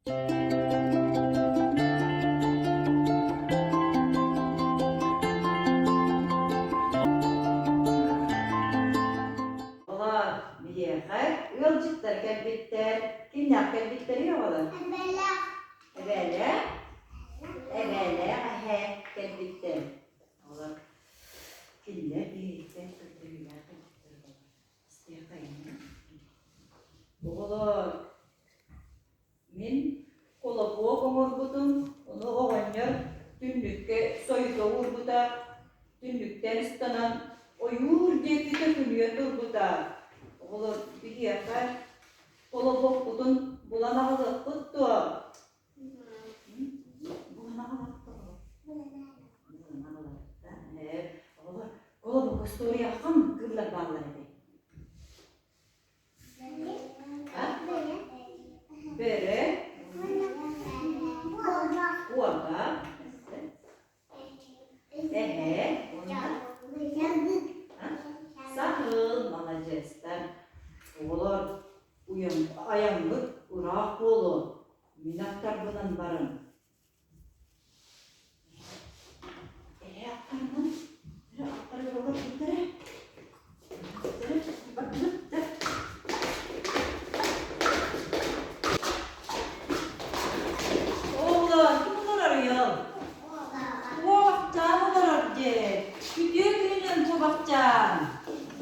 Ola biliyakar, yolcuklar gelbitler. Kimler gelbitler yok ola? Evele. Evele, ahe gelbitler. Ola. Kimler birlikte götürüyorlar. İsteyakayım. Ola. Men kola boğa komurbutum. Onu oğanlar dünlükke soyuda vurbuda. Dünlükten istanan oyur diye bir dökülüyor durbuda. Ola biliyakar. Kola boğbudun bulanağılık kuttu. Bulanağılık kuttu. Kola boğu story akam kırlar bağlardı. Bere. Kuada. Sahıl malacestan. Oğlar ayamlık urak bolu. Minaktar bulan barın. Aktarman. Aktarman olur bunları. Oğlan kim bunlar arıyor? Vah canım olur diye. Büyük birinin tabakcan.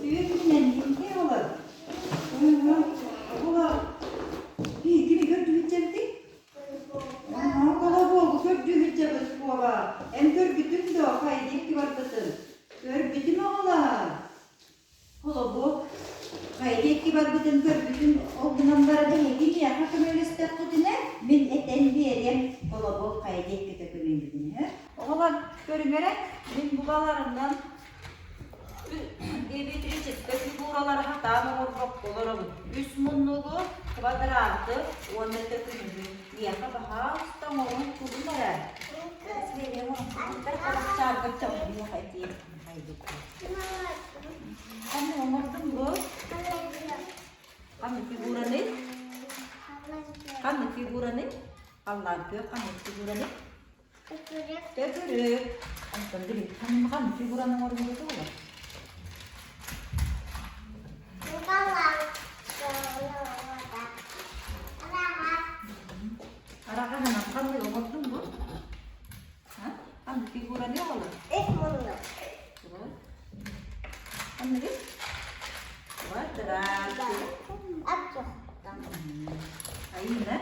Büyük birinin ne olur? Oğlan. Bir gibi gördüğü içerdik. Kala bu gördüğü içerdik bu baba. Hem gördüğüm de o kaydı ki var batın. Gördüğüm oğlan. Kala bu. Kaydı ki var batın gördüğüm olduğundan beri de hediye ya. Hakkım öyle istekledine. Min eten bir yerim. Kala bu kaydı ki de gülündüğünü. Oğlan görünerek min bubalarından Gebetiricik, dökü buraları hatta ortak olarım. Üst munluğu kvadratı, onu dökülüyor. Niyaka bahar, tam onun kulunlara. Söyleyeyim onu. Ben kalkacağım, götürüm. Niyaka etiyim. Haydi. Anne, onlardan bu. Kamu figura ne? Kamu figura ne? Allah diyor, kamu figura ne? Dökülük. Anton dili, kamu figura ne olur mu? Arahkan anak kamu nomor tunggu. Hah? Kamu figurannya apa? Mana? Coba. Kamu ni? Coba terang. Apa? Ayo na.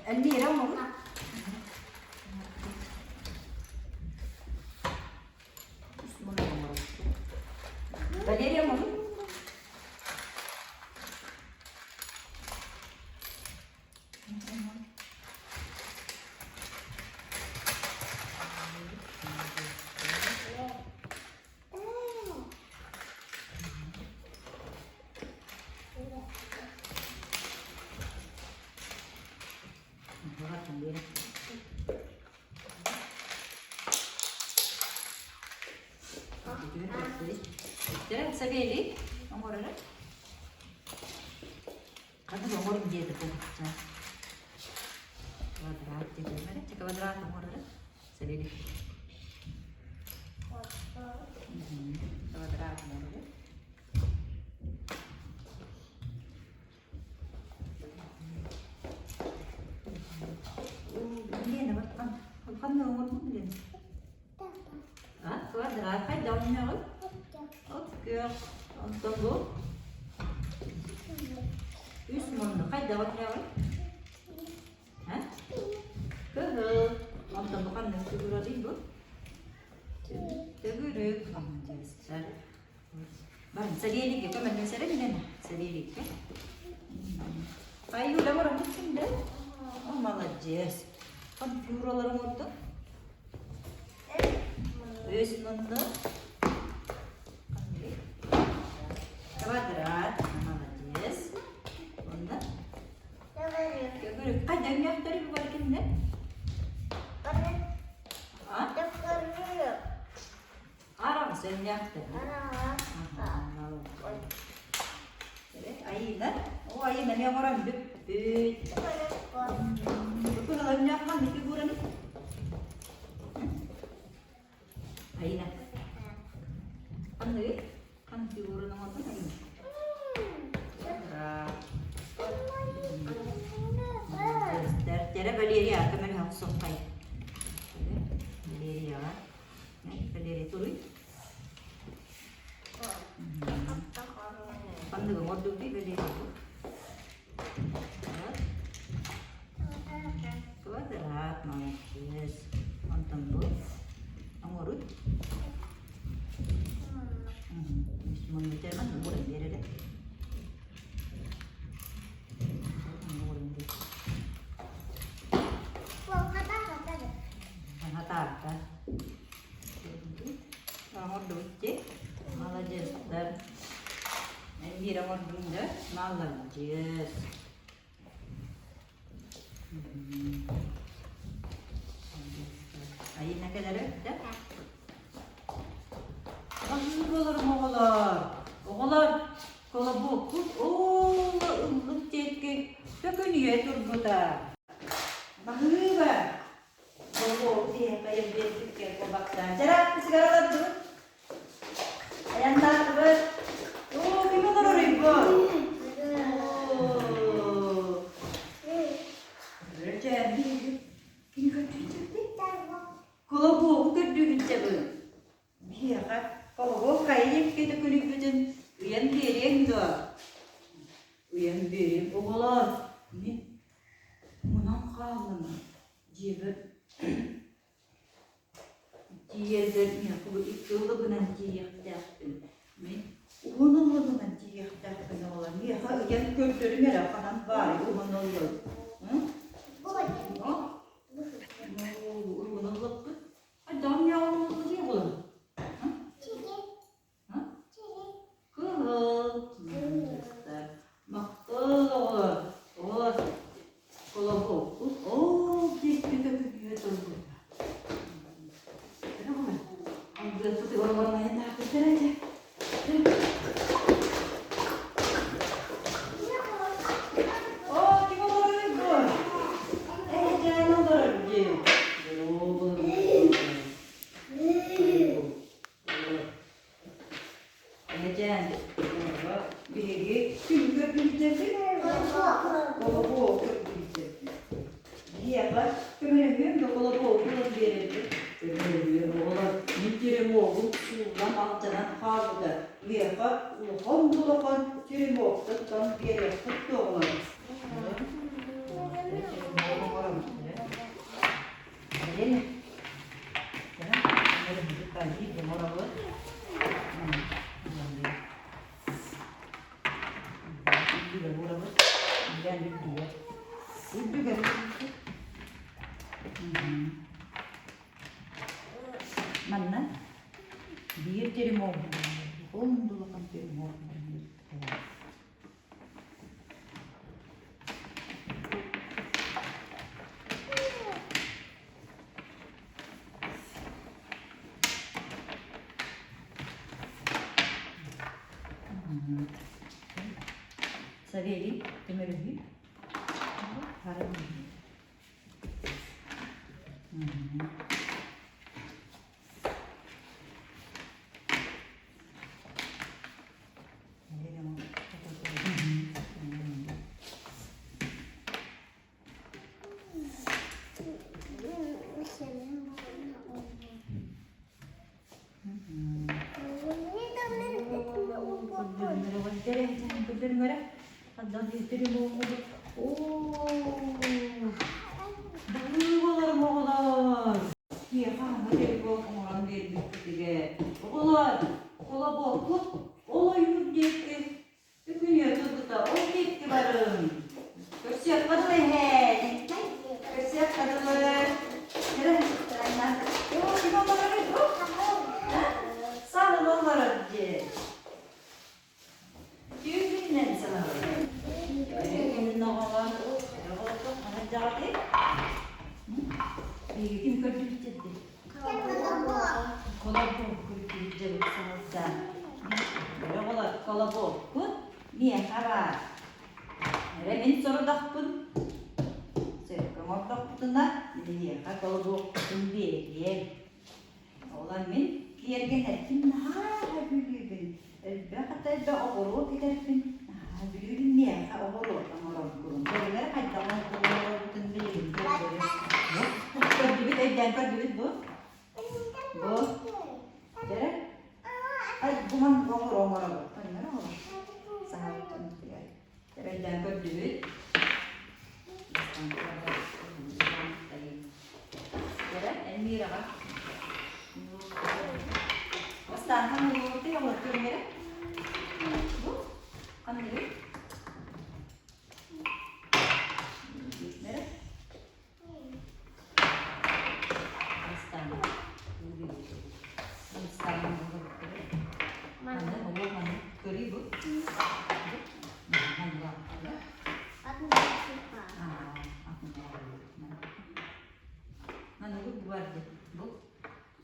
Andi ramu. Semua nomor. Bagi dia mau. Jadi sebeli nomornya. Kata nomor dia tu pun. Kuadrat itu mana? Cek kuadrat nomornya. Sebeli. Kuadrat nomornya. Ini nama kan nomor ni. Kuadrat kan daunnya. Oke, tunggu. Üst mundu, kaç davat ne var? Ha? Kehel. Ondan bukan nasi gula ribu. Teguruk, aman Bang, sedikit kita mana sedikit ni, sedikit. Kayu dah orang mungkin dah. Oh malah jes. Kan puralar murtu. Üst mundu. Kuadrat, malajis. Onda. Kaç dengel dari buat kimde? Ah? Arang senyak tu. Ayah, oh ayah ni orang bebek. Nere Valeria kemer hal sokay. Valeria. Valeria tuloy. Pag nag-modul di Valeria. Kuadrat manis. Nonton bu. Angurut. Mau bicara mana? Boleh biar ada. Kata ramor doce malah jes dan ini ramor bunda malah jes ayo nak ada dah oğlar kalau bokut ılık cekik sakın yetur buta bahıba bobo dia kayak begitu kayak kobaksan cara segala tuh ayam takut gimana lo ribut jadi ini kan cuci kalau bobo kan duit coba biar kan kalau bobo kayaknya kita kuning kucing uyan biarin tuh uyan biarin oğlar ini menang kalah jibat Ciyerden aku itu benar ciyerden, onu benar ciyerden olan ya kalau yang gördüğüm ya kanan var, onu olur, onu olur, adam ya onu olur ya bu, maktul olur, kalau bu, kita tuh. Udah putih warna-warnanya takut aja. Oh, cuma boleh gua. Jangan berje. Jangan. Bigi, juga bisa sih. Oh, bisa. Dia apa? Kemudian kalau biar Nitirimogum sulan altanan harda vefa hondulakan tirimogdan beri tuttuğular. Ini. Ya, ini dikaji di morawa. Ini di morawa. Dan di dia. Itu kan. Mana? Bir terimo, hondulakan terimo. Saveri, temeruhi. Haram. Adam diterima oğlar. Ya hadi bakalım bir oğlar. Ola bokut. Ola yürüyecek. Bugün yatırdı da o gitti varım. Köşe kadar he. Köşe kadar. Nere? Yok kim onlara yok. Sağ ol onlara diye. Yüzünden sana. Benim navalar. Jadi, kim kerja jadi? Kalau kerja jadi selesai. Kalau pun, ni yang kalah. Remin sorudak pun, sekarang pun nak dia. Kalau pun dia, orang min dia kena kim nah bülbül. Belki de oğlu kita pun nah bülbül ni yang oğlu orang kurung. Jadi mereka kadang orang kurung pun beli. jempar duit bu. Bu. Jadi, bukan ngomor apa? Mana ngomor? Sangat penting. Jadi jempar duit. Jadi, ini apa? Basta kan ngerti yang ngerti ini. Bu, kan ini.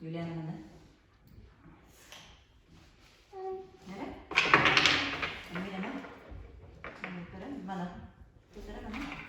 Juliana mana? Mana? Ini mana? Mana? Putera mana?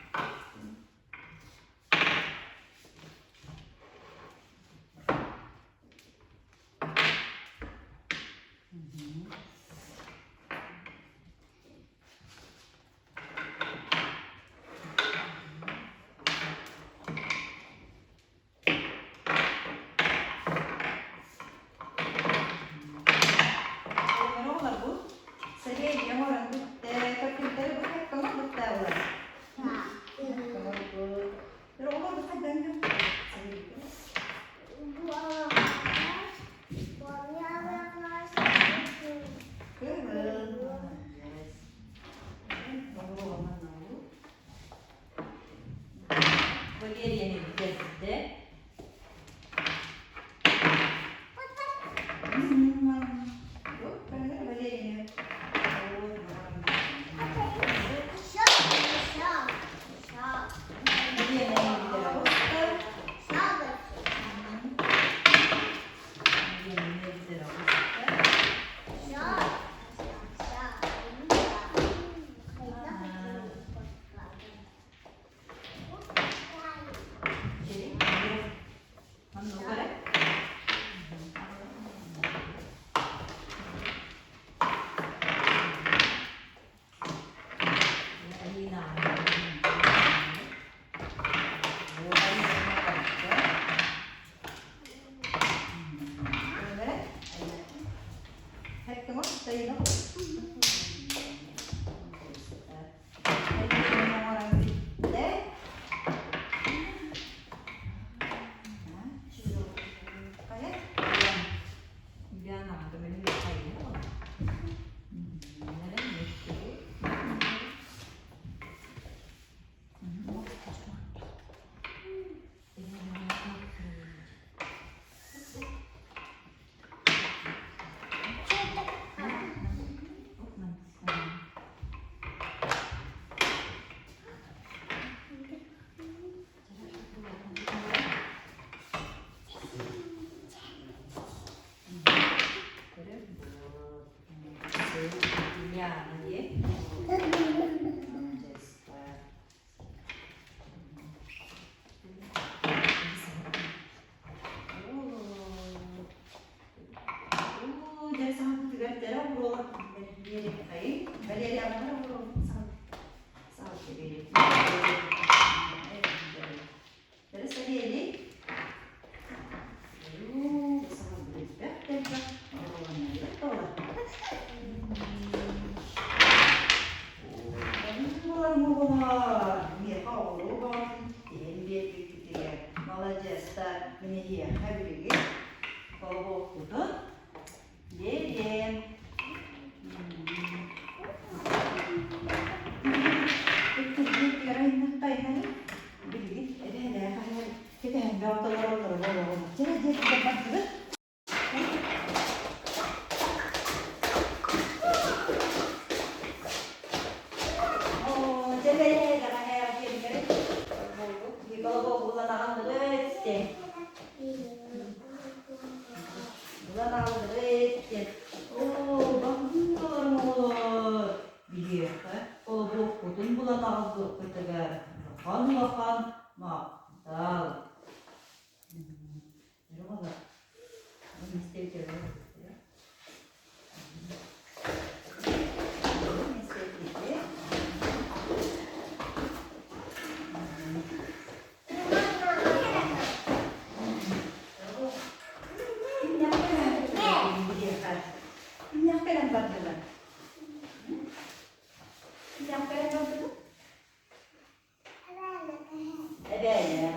böyle.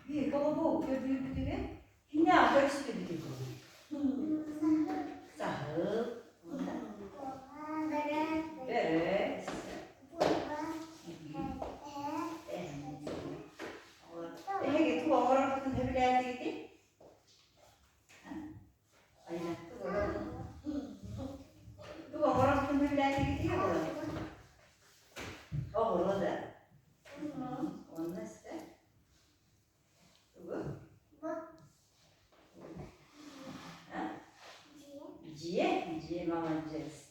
Bir kalabalık gördüğü gibi. Ne yapar üstü gibi. Sahıl. Evet. Ege tu orang pun hebat lagi. Ayah tu orang pun hebat lagi dia. Oh, orada. Onda işte. Bu. Ha? Ciye mama cez.